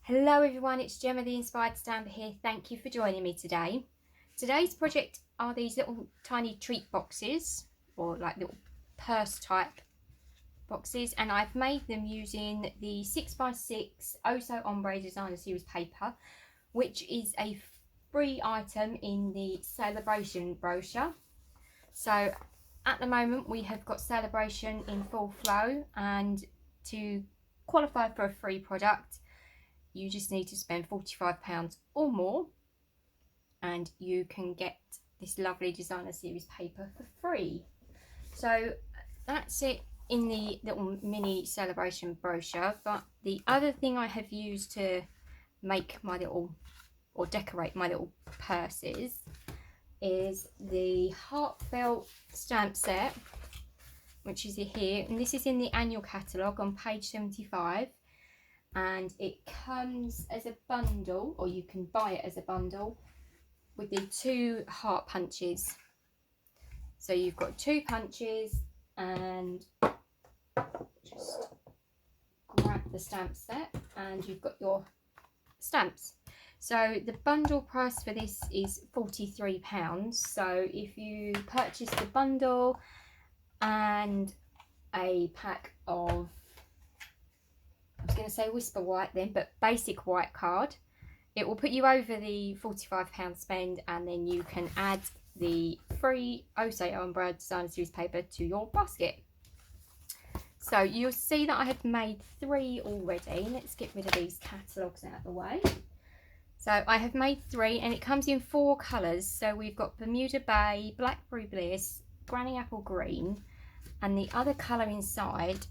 Hello everyone, it's Gemma the Inspired Stamper here. Thank you for joining me today. Today's project are these little tiny treat boxes, or like little purse type boxes, and I've made them using the 6x6 Oso Ombre Designer Series paper, which is a free item in the celebration brochure. So at the moment we have got celebration in full flow, and to qualify for a free product you just need to spend £45 or more and you can get this lovely designer series paper for free. So that's it in the little mini celebration brochure. But the other thing I have used to make my little, or decorate my little purses, is the heartfelt stamp set, which is here, and this is in the annual catalogue on page 75. And it comes as a bundle, or you can buy it as a bundle, with the 2 heart punches. So you've got 2 punches, and just grab the stamp set and you've got your stamps. So the bundle price for this is £43. So if you purchase the bundle and a pack of, I was going to say Whisper White then, but basic white card, it will put you over the £45 spend, and then you can add the free Oso Ombre Designer Series paper to your basket. So you'll see that I have made 3 already. Let's get rid of these catalogues out of the way. So I have made 3 and it comes in 4 colours. So we've got Bermuda Bay, Blackberry Bliss, Granny Apple Green, and the other colour inside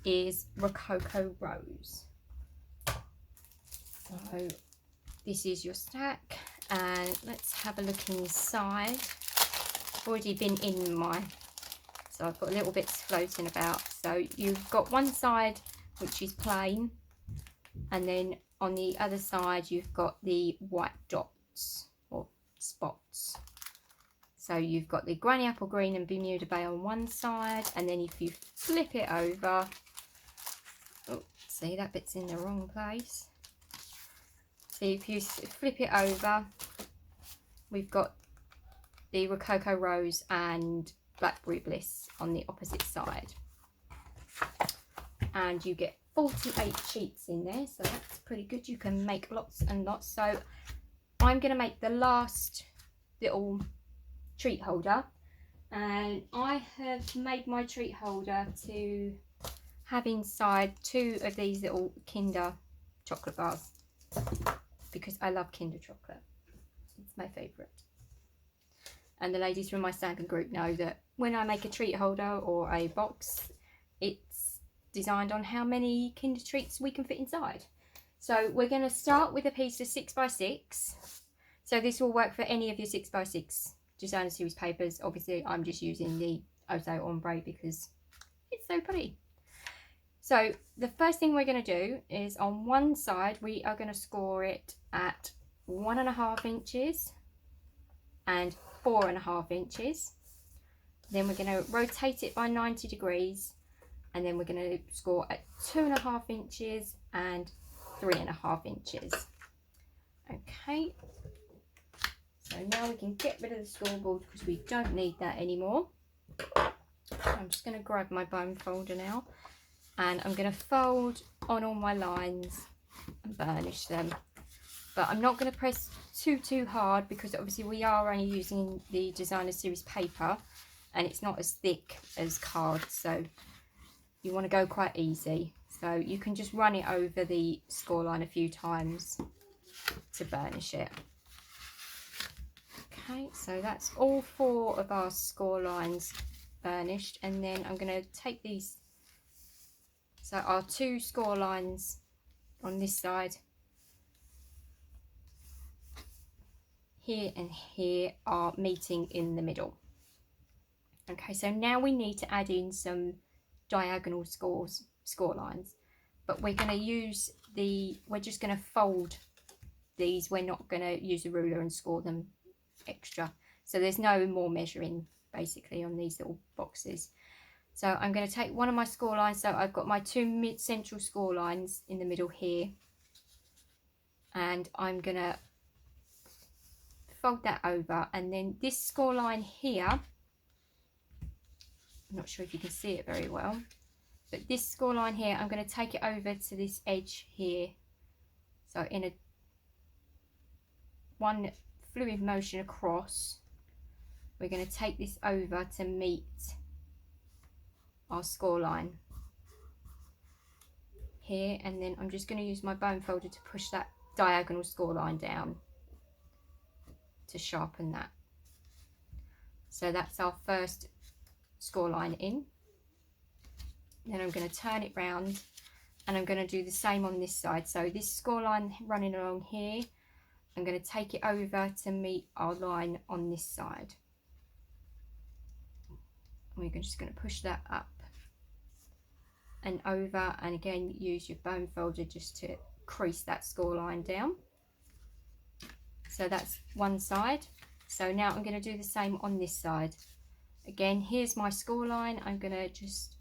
is Rococo Rose. So this is your stack, and let's have a look inside. I've already been in mine, so I've got little bits floating about. So you've got one side which is plain, and then on the other side you've got the white dots or spots. So you've got the Granny Apple Green and Bermuda Bay on one side, and then if you flip it over, oh, see that bit's in the wrong place. So if you flip it over, we've got the Rococo Rose and Blackberry Bliss on the opposite side. And you get 48 sheets in there, so that's pretty good. You can make lots and lots. So I'm going to make the last little treat holder, and I have made my treat holder to have inside 2 of these little Kinder chocolate bars, because I love Kinder chocolate. It's my favourite. And the ladies from my stamping group know that when I make a treat holder or a box, it's designed on how many Kinder treats we can fit inside. So we're going to start with a piece of 6x6. So this will work for any of your 6x6 designer series papers. Obviously I'm just using the Oso Ombre because it's so pretty. So the first thing we're going to do is, on one side we are going to score it at 1.5 inches and 4.5 inches. Then we're going to rotate it by 90 degrees, and then we're going to score at 2.5 inches and 3.5 inches. Okay, so now we can get rid of the scoreboard because we don't need that anymore. So I'm just going to grab my bone folder now, and I'm going to fold on all my lines and burnish them. But I'm not going to press too hard, because obviously we are only using the designer series paper and it's not as thick as card, so you want to go quite easy. So you can just run it over the score line a few times to burnish it. Okay, so that's all 4 of our score lines burnished, and then I'm going to take these. So our 2 score lines on this side, here and here, are meeting in the middle. Okay, so now we need to add in some diagonal score lines, but we're going to use we're just going to fold these. We're not going to use a ruler and score them extra. So there's no more measuring basically on these little boxes. So I'm going to take one of my score lines. So I've got my 2 mid-central score lines in the middle here, and I'm gonna fold that over, and then this score line here, I'm not sure if you can see it very well, but this score line here, I'm going to take it over to this edge here. So in a one fluid motion across, we're going to take this over to meet our score line here, and then I'm just going to use my bone folder to push that diagonal score line down to sharpen that. So that's our first score line in. Then I'm going to turn it round, and I'm going to do the same on this side. So this score line running along here, I'm going to take it over to meet our line on this side. We're just going to push that up and over, and again use your bone folder just to crease that score line down. So that's one side. So now I'm going to do the same on this side. Again, here's my score line. I'm going to just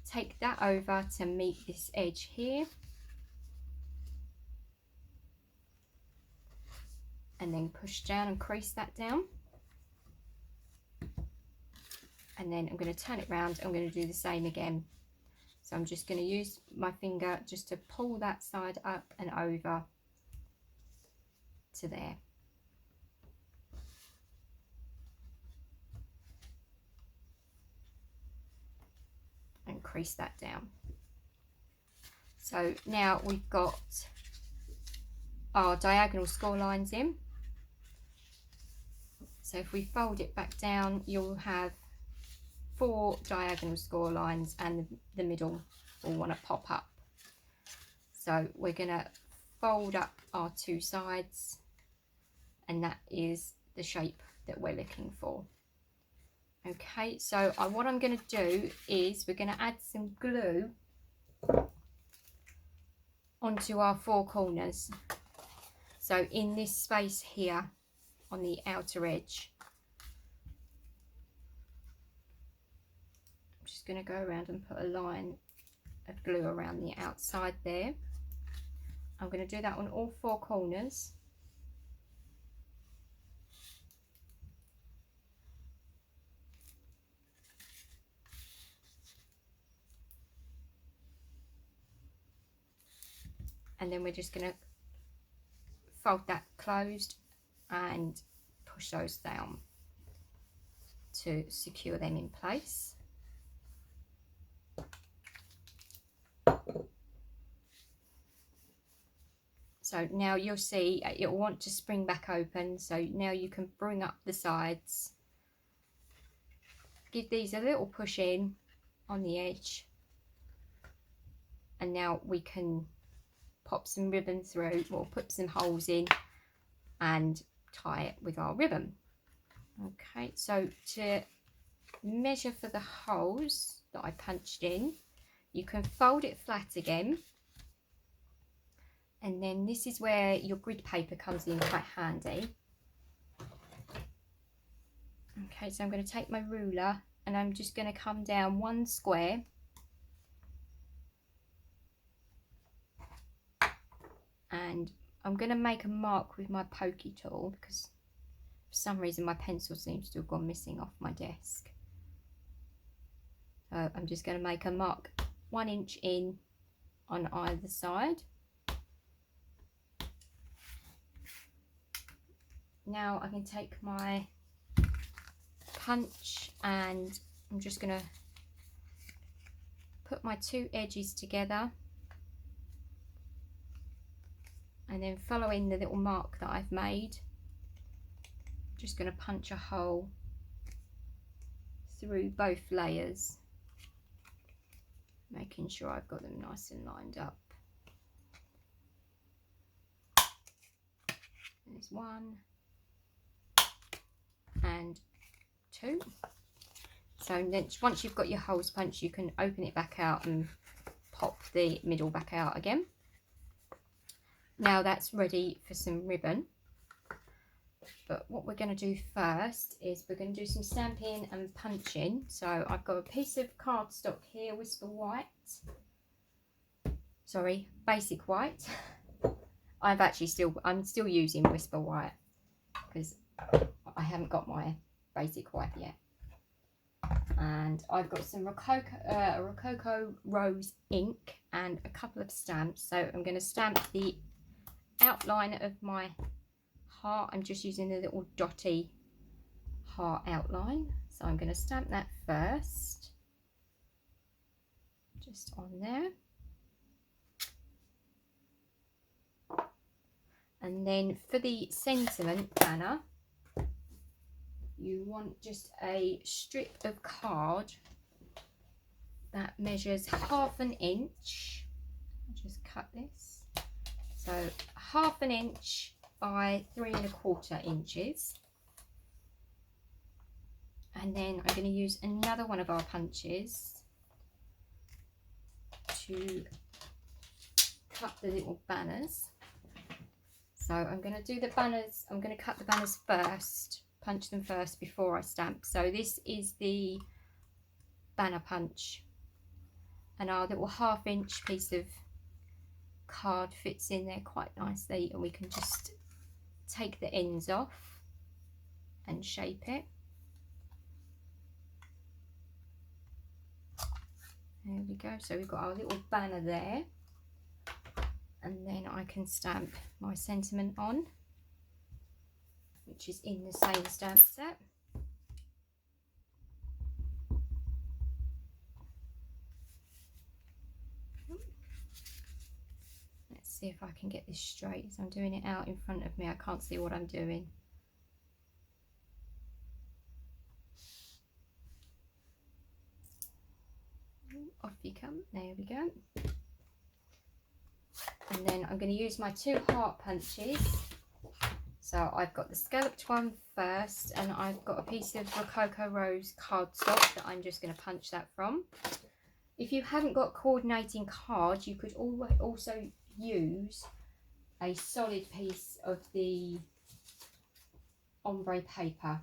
take that over to meet this edge here, and then push down and crease that down. And then I'm going to turn it round. I'm going to do the same again. So I'm just going to use my finger just to pull that side up and over to there. And crease that down. So now we've got our diagonal score lines in. So if we fold it back down, you'll have 4 diagonal score lines, and the middle will want to pop up. So we're going to fold up our 2 sides, and that is the shape that we're looking for. Okay, so what I'm going to do is we're going to add some glue onto our 4 corners. So in this space here on the outer edge, I'm just going to go around and put a line of glue around the outside there. I'm going to do that on all 4 corners. And then we're just going to fold that closed and push those down to secure them in place. So now you'll see it'll want to spring back open. So now you can bring up the sides, give these a little push in on the edge, and now we can pop some ribbon through, or put some holes in and tie it with our ribbon. Okay, so to measure for the holes that I punched in, you can fold it flat again, and then this is where your grid paper comes in quite handy. Okay, so I'm going to take my ruler, and I'm just going to come down 1 square, and I'm going to make a mark with my pokey tool because for some reason my pencil seems to have gone missing off my desk. So I'm just going to make a mark 1 inch in on either side. Now I can take my punch, and I'm just going to put my 2 edges together, and then following the little mark that I've made, I'm just going to punch a hole through both layers, making sure I've got them nice and lined up. There's 1 and 2. So then once you've got your holes punched, you can open it back out and pop the middle back out again. Now that's ready for some ribbon, but what we're going to do first is we're going to do some stamping and punching. So I've got a piece of cardstock here, Whisper White, sorry, Basic White. I'm still using Whisper White because I haven't got my basic white yet. And I've got some Rococo Rose ink and a couple of stamps. So I'm going to stamp the outline of my heart. I'm just using the little dotty heart outline. So I'm going to stamp that first. Just on there. And then for the sentiment banner, you want just a strip of card that measures 1/2 inch. I'll just cut this. So 1/2 inch by 3 1/4 inches. And then I'm going to use another one of our punches to cut the little banners. So I'm going to do the banners, I'm going to cut the banners first, punch them first before I stamp. So this is the banner punch, and our little 1/2 inch piece of card fits in there quite nicely, and we can just take the ends off and shape it. There we go. So we've got our little banner there, and then I can stamp my sentiment on, which is in the same stamp set. Let's see if I can get this straight. As I'm doing it out in front of me, I can't see what I'm doing. Off you come. There we go. And then I'm going to use my 2 heart punches. So I've got the scalloped one first, and I've got a piece of Rococo Rose cardstock that I'm just going to punch that from. If you haven't got coordinating card, you could also use a solid piece of the ombre paper.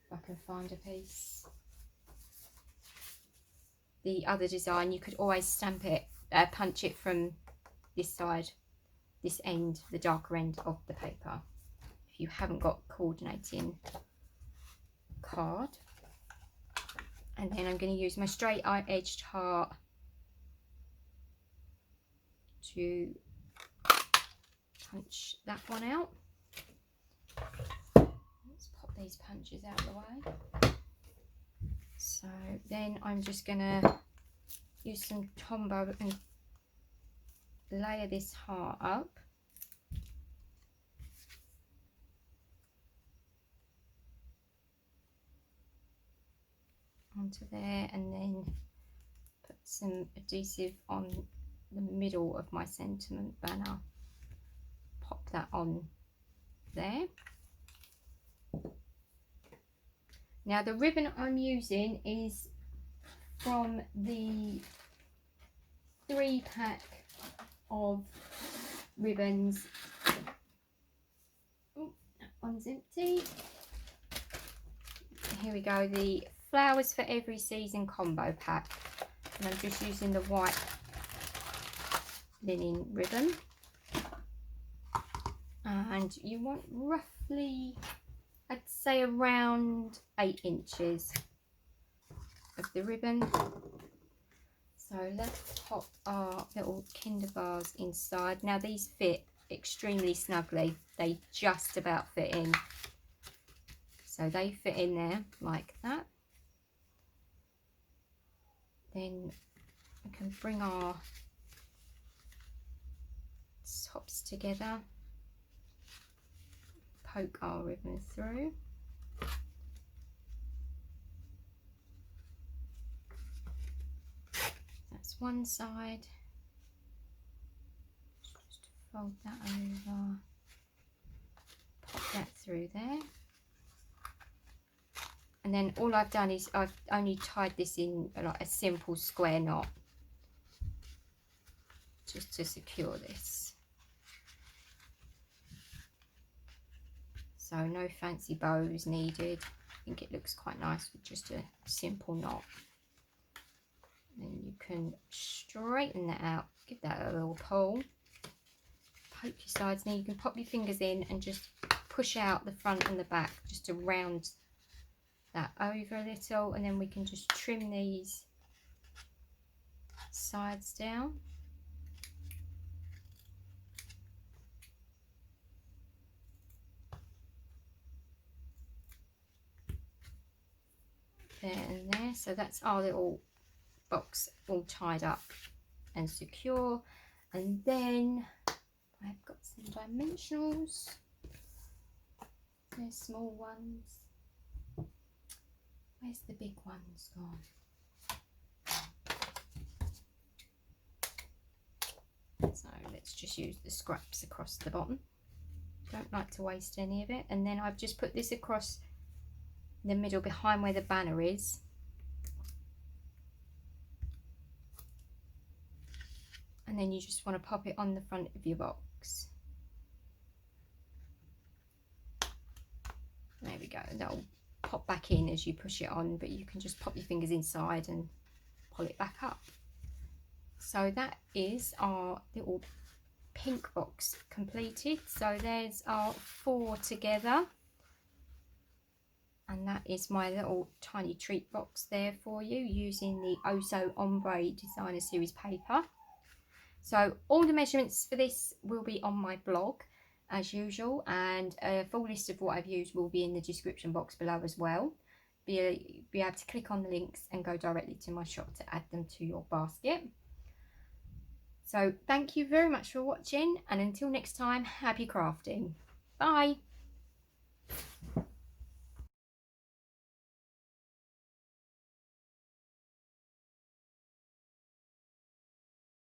If I can find a piece. The other design, you could always stamp it, punch it from this side, this end, the darker end of the paper, if you haven't got coordinating card. And then I'm going to use my straight edged heart to punch that one out. Let's pop these punches out of the way. So then I'm just going to use some Tombow and layer this heart up. Onto there, and then put some adhesive on the middle of my sentiment banner. Pop that on there. Now the ribbon I'm using is from the 3-pack of ribbons. Oh, that one's empty. Here we go, the Flowers for Every Season combo pack. And I'm just using the white linen ribbon. And you want roughly, I'd say around 8 inches of the ribbon. So let's pop our little Kinder bars inside. Now these fit extremely snugly. They just about fit in. So they fit in there like that. Then we can bring our tops together. Poke our ribbon through. That's one side. Just fold that over. Pop that through there. And then all I've done is I've only tied this in like a simple square knot just to secure this. So no fancy bows needed. I think it looks quite nice with just a simple knot. And you can straighten that out, give that a little pull, poke your sides. Now you can pop your fingers in and just push out the front and the back just to round that over a little, and then we can just trim these sides down. There and there. So that's our little box all tied up and secure. And then I've got some dimensionals. They're small ones. Where's the big ones gone? So let's just use the scraps across the bottom. Don't like to waste any of it. And then I've just put this across the middle behind where the banner is. And then you just want to pop it on the front of your box. There we go. That'll pop back in as you push it on, but you can just pop your fingers inside and pull it back up. So that is our little pink box completed. So there's our 4 together. And that is my little tiny treat box there for you using the Oso Ombre Designer Series paper. So all the measurements for this will be on my blog as usual, and a full list of what I've used will be in the description box below as well. Be able to click on the links and go directly to my shop to add them to your basket. So thank you very much for watching, and until next time, happy crafting. Bye.